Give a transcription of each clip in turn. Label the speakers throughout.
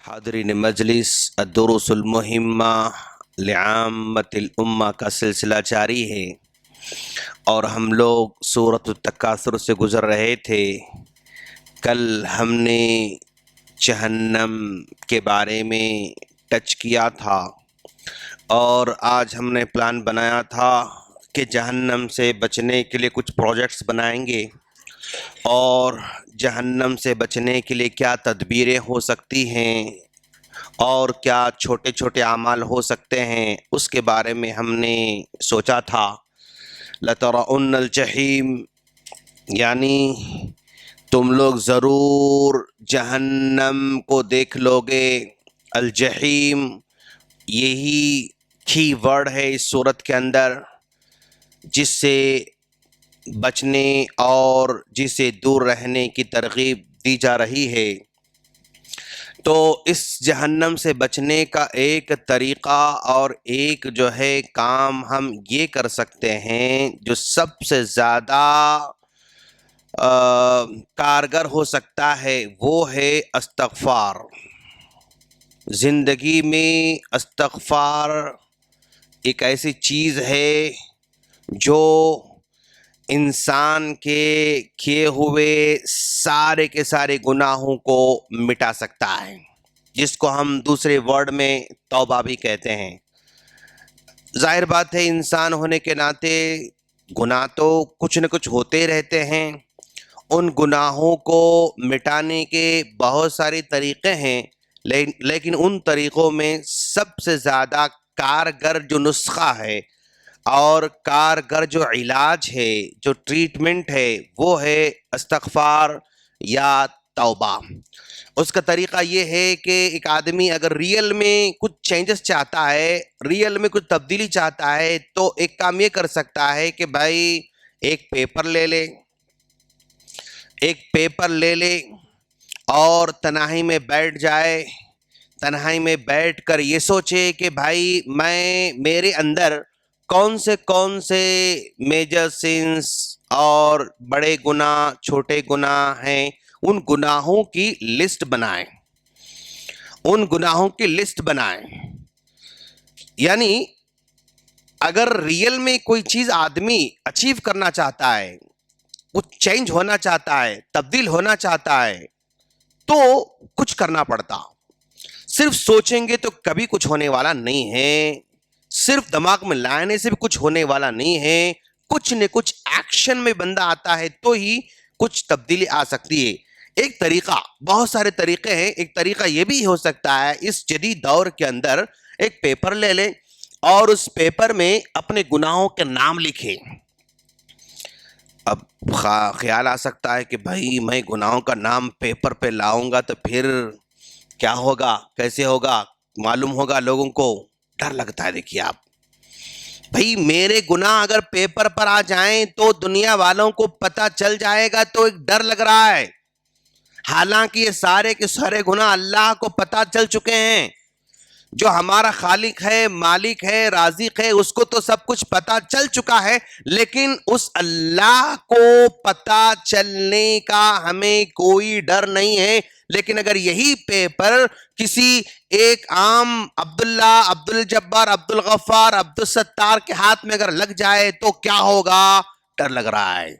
Speaker 1: حاضرین مجلس الدروس المہمہ لعامۃ الامہ کا سلسلہ جاری ہے اور ہم لوگ سورۃ التکاثر سے گزر رہے تھے۔ کل ہم نے جہنم کے بارے میں ٹچ کیا تھا اور آج ہم نے پلان بنایا تھا کہ جہنم سے بچنے کے لیے کچھ پروجیکٹس بنائیں گے اور جہنم سے بچنے کے لیے کیا تدبیریں ہو سکتی ہیں اور کیا چھوٹے چھوٹے اعمال ہو سکتے ہیں اس کے بارے میں ہم نے سوچا تھا۔ لَتَرَوْنَ الْجَحِيمَ یعنی تم لوگ ضرور جہنم کو دیکھ لو گے۔ الجحیم یہی کی ورڈ ہے اس صورت کے اندر، جس سے بچنے اور جسے دور رہنے کی ترغیب دی جا رہی ہے۔ تو اس جہنم سے بچنے کا ایک طریقہ اور ایک جو ہے کام ہم یہ کر سکتے ہیں جو سب سے زیادہ کارگر ہو سکتا ہے، وہ ہے استغفار۔ زندگی میں استغفار ایک ایسی چیز ہے جو انسان کے کیے ہوئے سارے کے سارے گناہوں کو مٹا سکتا ہے، جس کو ہم دوسرے ورڈ میں توبہ بھی کہتے ہیں۔ ظاہر بات ہے انسان ہونے کے ناطے گناہ تو کچھ نہ کچھ ہوتے رہتے ہیں۔ ان گناہوں کو مٹانے کے بہت سارے طریقے ہیں، لیکن ان طریقوں میں سب سے زیادہ کارگر جو نسخہ ہے اور کارگر جو علاج ہے، جو ٹریٹمنٹ ہے، وہ ہے استغفار یا توبہ۔ اس کا طریقہ یہ ہے کہ ایک آدمی اگر ریئل میں کچھ چینجز چاہتا ہے، ریئل میں کچھ تبدیلی چاہتا ہے، تو ایک کام یہ کر سکتا ہے کہ بھائی ایک پیپر لے لے اور تنہائی میں بیٹھ جائے۔ تنہائی میں بیٹھ کر یہ سوچے کہ بھائی میرے اندر کون سے میجر سینس اور بڑے گناہ چھوٹے گناہ ہیں، ان گناہوں کی لسٹ بنائیں۔ یعنی اگر ریئل میں کوئی چیز آدمی اچیو کرنا چاہتا ہے، کچھ چینج ہونا چاہتا ہے، تبدیل ہونا چاہتا ہے، تو کچھ کرنا پڑتا۔ صرف سوچیں گے تو کبھی کچھ ہونے والا نہیں ہے، صرف دماغ میں لانے سے بھی کچھ ہونے والا نہیں ہے، کچھ نہ کچھ ایکشن میں بندہ آتا ہے تو ہی کچھ تبدیلی آ سکتی ہے۔ ایک طریقہ، بہت سارے طریقے ہیں، ایک طریقہ یہ بھی ہو سکتا ہے اس جدید دور کے اندر ایک پیپر لے لیں اور اس پیپر میں اپنے گناہوں کے نام لکھیں۔ اب خیال آ سکتا ہے کہ بھائی میں گناہوں کا نام پیپر پہ لاؤں گا تو پھر کیا ہوگا، کیسے ہوگا، معلوم ہوگا لوگوں کو؟ ڈر لگتا ہے۔ دیکھیے آپ، بھائی میرے گناہ اگر پیپر پر آ جائیں تو دنیا والوں کو پتہ چل جائے گا، تو ایک ڈر لگ رہا ہے۔ حالانکہ یہ سارے کے سارے گناہ اللہ کو پتہ چل چکے ہیں۔ جو ہمارا خالق ہے، مالک ہے، رازق ہے، اس کو تو سب کچھ پتہ چل چکا ہے، لیکن اس اللہ کو پتہ چلنے کا ہمیں کوئی ڈر نہیں ہے۔ لیکن اگر یہی پیپر کسی ایک عام عبداللہ، عبد الجبار، عبد الغفار، عبد الستار کے ہاتھ میں اگر لگ جائے تو کیا ہوگا؟ ڈر لگ رہا ہے۔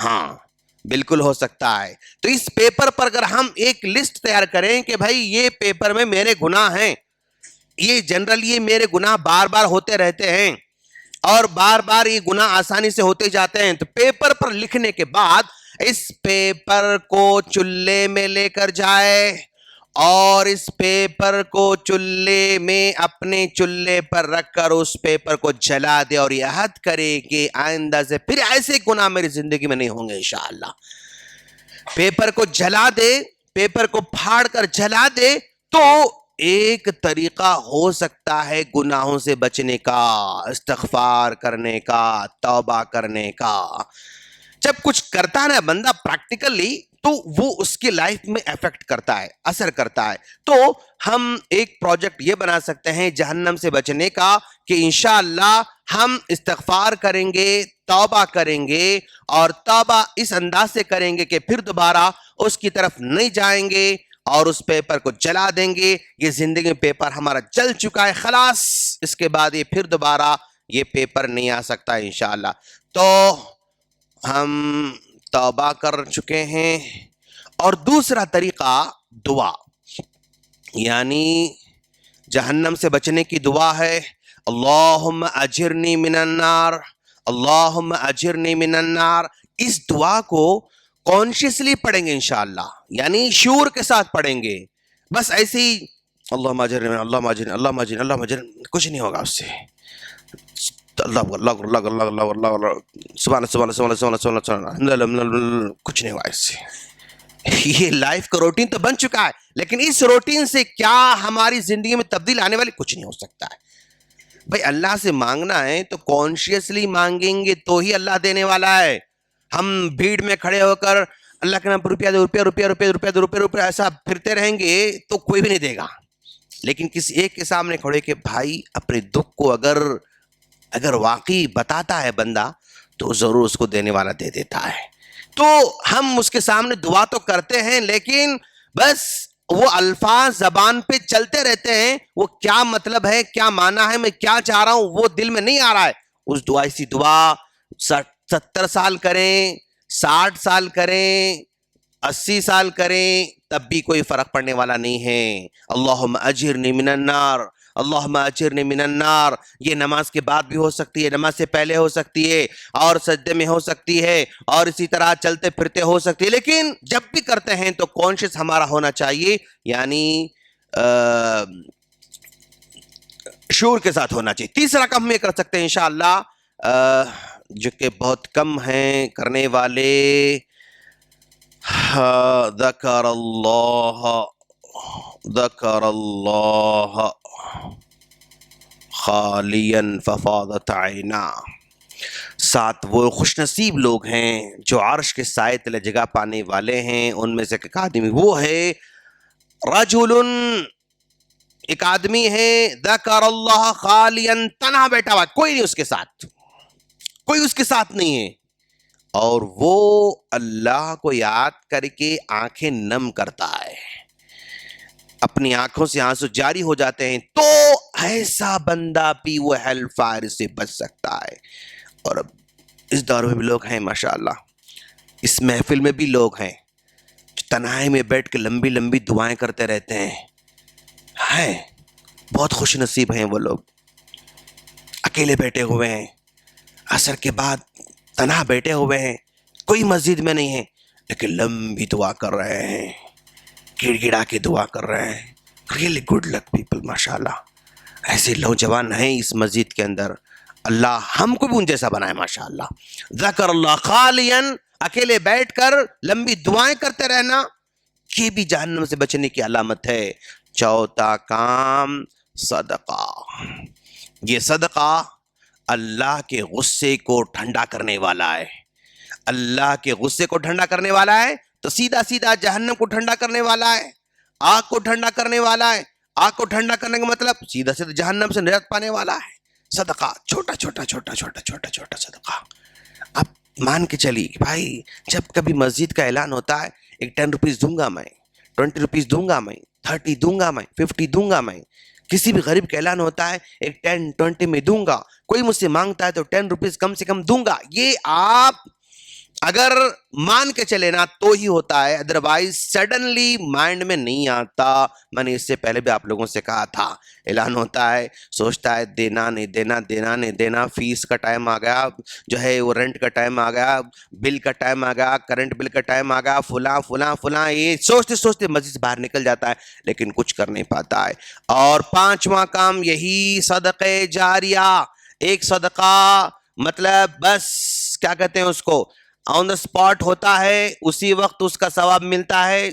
Speaker 1: ہاں بالکل ہو سکتا ہے۔ تو اس پیپر پر اگر ہم ایک لسٹ تیار کریں کہ بھائی یہ پیپر میں میرے گناہ ہیں، یہ جنرل یہ میرے گناہ بار بار ہوتے رہتے ہیں اور بار بار یہ گناہ آسانی سے ہوتے جاتے ہیں، تو پیپر پر لکھنے کے بعد اس پیپر کو چولہے میں لے کر جائے اور اس پیپر کو چولہے میں اپنے چولہے پر رکھ کر اس پیپر کو جلا دے اور یہ عہد کرے کہ آئندہ سے پھر ایسے گناہ میری زندگی میں نہیں ہوں گے انشاءاللہ۔ پیپر کو جلا دے، پیپر کو پھاڑ کر جلا دے، تو ایک طریقہ ہو سکتا ہے گناہوں سے بچنے کا، استغفار کرنے کا، توبہ کرنے کا۔ جب کچھ کرتا ہے نا بندہ پریکٹیکلی، تو وہ اس کی لائف میں ایفیکٹ کرتا ہے، اثر کرتا ہے۔ تو ہم ایک پروجیکٹ یہ بنا سکتے ہیں جہنم سے بچنے کا کہ انشاءاللہ ہم استغفار کریں گے، توبہ کریں گے، اور توبہ اس انداز سے کریں گے کہ پھر دوبارہ اس کی طرف نہیں جائیں گے، اور اس پیپر کو جلا دیں گے. یہ زندگی میں پیپر ہمارا جل چکا ہے, خلاص, اس کے بعد یہ پھر دوبارہ یہ پیپر نہیں آ سکتا انشاءاللہ. تو ہم توبہ کر چکے ہیں. اور دوسرا طریقہ دعا, یعنی جہنم سے بچنے کی دعا ہے. اللہم اجرنی من النار, اللہم اجرنی من النار. اس دعا کو کانشیسلی پڑھیں گے انشاءاللہ, یعنی شعور کے ساتھ پڑھیں گے. بس ایسے ہی اللہم اجرنی, اللہم اجرنی, اللہم اجرنی, اللہم اجرنی, کچھ نہیں ہوگا اس سے. اللہ اللہ اللہ اللہ اللہ اللہ سبحان سبحان سبحان سبحان سبحان, کچھ نہیں ہوا اس سے. یہ لائف کا روٹین تو بن چکا ہے, لیکن اس روٹین سے کیا ہماری زندگی میں تبدیل آنے والی, کچھ نہیں ہو سکتا ہے. بھائی اللہ سے مانگنا ہے تو کانشیسلی مانگیں گے تو ہی اللہ دینے والا ہے. ہم بھیڑ میں کھڑے ہو کر اللہ کے نام پر روپیہ دے, روپیہ روپیہ روپیہ روپیہ روپیہ روپیہ ایسا پھرتے رہیں گے تو کوئی بھی نہیں دے گا. لیکن کسی ایک کے سامنے کھڑے کہ بھائی اپنے دکھ کو اگر واقعی بتاتا ہے بندہ تو ضرور اس کو دینے والا دے دیتا ہے. تو ہم اس کے سامنے دعا تو کرتے ہیں, لیکن بس وہ الفاظ زبان پہ چلتے رہتے ہیں, وہ کیا مطلب ہے, کیا معنی ہے, میں کیا چاہ رہا ہوں, وہ دل میں نہیں آ رہا ہے. اس دعا ایسی دعا 70 سال کریں, 60 سال کریں, 80 سال کریں, تب بھی کوئی فرق پڑنے والا نہیں ہے. اللہم اجرنی من النار, اللہم اجرنی من النار. یہ نماز کے بعد بھی ہو سکتی ہے, نماز سے پہلے ہو سکتی ہے, اور سجدے میں ہو سکتی ہے, اور اسی طرح چلتے پھرتے ہو سکتی ہے. لیکن جب بھی کرتے ہیں تو کانشیس ہمارا ہونا چاہیے, یعنی شعور کے ساتھ ہونا چاہیے. تیسرا کام ہم یہ کر سکتے ہیں انشاءاللہ, جو کہ بہت کم ہیں کرنے والے, ذکر اللہ خالیا ففاضت عینا. 7 وہ خوش نصیب لوگ ہیں جو عرش کے سائے تلے جگہ پانے والے ہیں. ان میں سے ایک آدمی وہ ہے, رجل, ایک آدمی ہے, ذکر اللہ خالیا, تنہا بیٹھا ہوا, کوئی نہیں اس کے ساتھ, کوئی اس کے ساتھ نہیں ہے, اور وہ اللہ کو یاد کر کے آنکھیں نم کرتا ہے, اپنی آنکھوں سے آنسو جاری ہو جاتے ہیں. تو ایسا بندہ بھی وہ ہیل فائر سے بچ سکتا ہے. اور اب اس دور میں بھی لوگ ہیں ماشاءاللہ, اس محفل میں بھی لوگ ہیں جو تنہائی میں بیٹھ کے لمبی لمبی دعائیں کرتے رہتے ہیں. بہت خوش نصیب ہیں وہ لوگ, اکیلے بیٹھے ہوئے ہیں, عصر کے بعد تنہا بیٹھے ہوئے ہیں, کوئی مسجد میں نہیں ہے, لیکن لمبی دعا کر رہے ہیں, گڑ گڑا کے دعا کر رہے ہیں. ریئلی گڈ لک پیپل ماشاءاللہ. ایسے نوجوان ہیں اس مسجد کے اندر, اللہ ہم کو بھی ان جیسا بنائے ماشاءاللہ. ذکر اللہ خالیا, اکیلے بیٹھ کر لمبی دعائیں کرتے رہنا, یہ بھی جہنم سے بچنے کی علامت ہے. چوتھا کام صدقہ. یہ صدقہ اللہ کے غصے کو ٹھنڈا کرنے والا ہے. اللہ کے غصے کو ٹھنڈا کرنے والا ہے تو سیدھا سیدھا جہنم کو ٹھنڈا کرنے والا ہے, آگ کو ٹھنڈا کرنے والا ہے. آگ کو ٹھنڈا کرنے کا مطلب سیدھا سیدھا جہنم سے نجات پانے والا ہے. صدقہ, چھوٹا چھوٹا چھوٹا چھوٹا چھوٹا چھوٹا صدقہ. اب مان کے چلیے کہ بھائی جب کبھی مسجد کا اعلان ہوتا ہے, ایک 10 روپیز دوں گا میں, 20 روپیز دوں گا میں, 30 دوں گا میں, 50 دوں گا میں. کسی بھی غریب کا اعلان ہوتا ہے ایک 10 20 میں دوں گا, کوئی مجھ سے مانگتا ہے تو 10 روپیز کم سے کم دوں گا. یہ آپ اگر مان کے چلے نا تو ہی ہوتا ہے, ادروائز سڈنلی مائنڈ میں نہیں آتا. میں نے اس سے پہلے بھی آپ لوگوں سے کہا تھا, اعلان ہوتا ہے, سوچتا ہے دینا نہیں دینا, دینا نہیں دینا, فیس کا ٹائم آ گیا, جو ہے وہ رینٹ کا ٹائم آ گیا, بل کا ٹائم آ گیا, کرنٹ بل کا ٹائم آ گیا, فلاں فلاں فلاں, یہ سوچتے سوچتے مسجد سے باہر نکل جاتا ہے, لیکن کچھ کر نہیں پاتا ہے. اور 5واں کام یہی صدقہ جاریہ. ایک صدقہ مطلب بس کیا کہتے ہیں اس کو, آن دا اسپاٹ ہوتا ہے, اسی وقت اس کا ثواب ملتا ہے,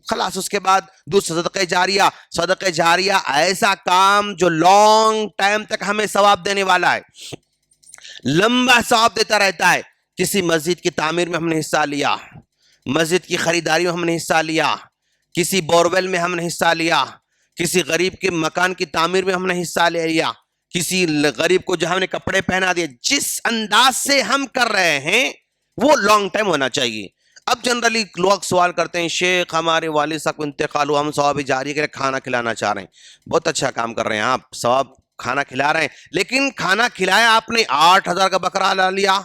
Speaker 1: خلاص. اس کے بعد دوسرا صدقہ جاریہ. صدقہ جاریہ ایسا کام جو لانگ ٹائم تک ہمیں ثواب دینے والا ہے, لمبا ثواب دیتا رہتا ہے. کسی مسجد کی تعمیر میں ہم نے حصہ لیا, مسجد کی خریداری میں ہم نے حصہ لیا, کسی بورویل میں ہم نے حصہ لیا, کسی غریب کے مکان کی تعمیر میں ہم نے حصہ لے لیا, کسی غریب کو جو ہم نے کپڑے پہنا دیے. جس انداز سے ہم کر رہے ہیں وہ لانگ ٹائم ہونا چاہیے. اب جنرلی لوگ سوال کرتے ہیں شیخ ہمارے والد صاحب کو انتقال ہوا، ہم ثواب جاری کے لیے کھانا کھلانا چاہ رہے ہیں. بہت اچھا کام کر رہے ہیں آپ، ثواب کھانا کھلا رہے ہیں، لیکن کھانا کھلایا آپ نے 8,000 کا بکرا لا لیا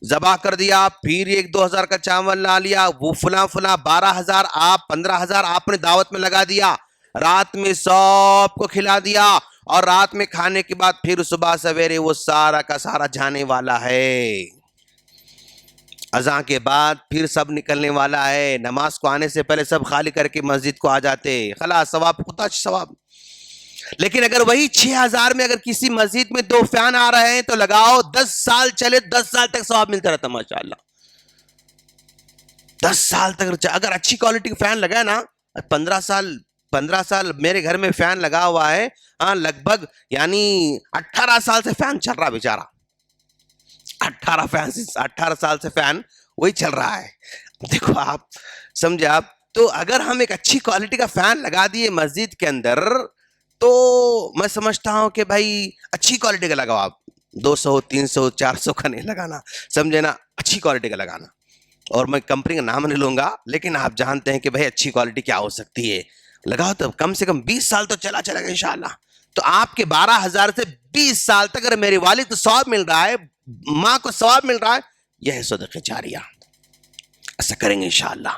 Speaker 1: ذبح کر دیا، پھر 1-2 ہزار کا چاول لا لیا، وہ فلاں 12,000 آپ 15,000 آپ نے دعوت میں لگا دیا، رات میں سب کو کھلا دیا، اور رات میں کھانے کے بعد پھر صبح سویرے وہ سارا کا سارا جانے والا ہے، اذان کے بعد پھر سب نکلنے والا ہے، نماز کو آنے سے پہلے سب خالی کر کے مسجد کو آ جاتے، خلاص ثواب ہوتا ثواب. لیکن اگر وہی 6,000 میں اگر کسی مسجد میں 2 فین آ رہے ہیں تو لگاؤ 10 سال چلے، 10 سال تک ثواب ملتا رہتا ماشاءاللہ. 10 سال تک اگر اچھی کوالٹی کا فین لگا نا، 15 سال میرے گھر میں فین لگا ہوا ہے، لگ بھگ یعنی 18 سال سے فین چل رہا بیچارہ، 18 سال سے فین وہی چل رہا ہے. دیکھو آپ سمجھے آپ، تو اگر ہم ایک اچھی کوالٹی کا فین لگا دیے مسجد کے اندر تو میں سمجھتا ہوں کہ بھائی اچھی کوالٹی کا لگاؤ آپ، 200 300 400 کا نہیں لگانا، سمجھے نا، اچھی کوالٹی کا لگانا. اور میں کمپنی کا نام نہیں لوں گا، لیکن آپ جانتے ہیں کہ بھائی اچھی کوالٹی کیا ہو سکتی ہے، لگاؤ تو کم سے کم 20 سال تو چلا گا انشاءاللہ. تو آپ کے 12,000 سے 20 سال تک اگر میرے والد کو ثواب مل رہا ہے، ماں کو ثواب مل رہا ہے، یہ ہے صدقہ جاریہ. ایسا کریں گے انشاءاللہ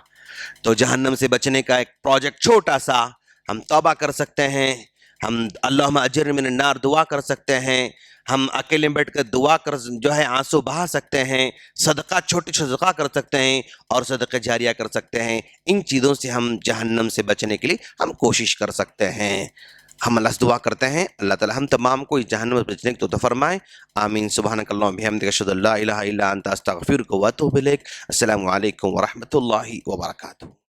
Speaker 1: تو جہنم سے بچنے کا ایک پروجیکٹ چھوٹا سا ہم توبہ کر سکتے ہیں، ہم اللہم اجرنی من النار دعا کر سکتے ہیں، ہم اکیلے بیٹھ کر دعا کر جو ہے آنسو بہا سکتے ہیں، صدقہ چھوٹی صدقہ کر سکتے ہیں، اور صدقہ جاریہ کر سکتے ہیں. ان چیزوں سے ہم جہنم سے بچنے کے لیے ہم کوشش کر سکتے ہیں. ہم اللہ سے دعا کرتے ہیں اللہ تعالی ہم تمام کو اس جہنم سے بچنے کی توفیق فرمائے. آمین. سبحانک اللہم بحمدک اشہد ان لا الہ الا انت استغفرک و اتوب الیک. السلام علیکم ورحمۃ اللہ وبرکاتہ.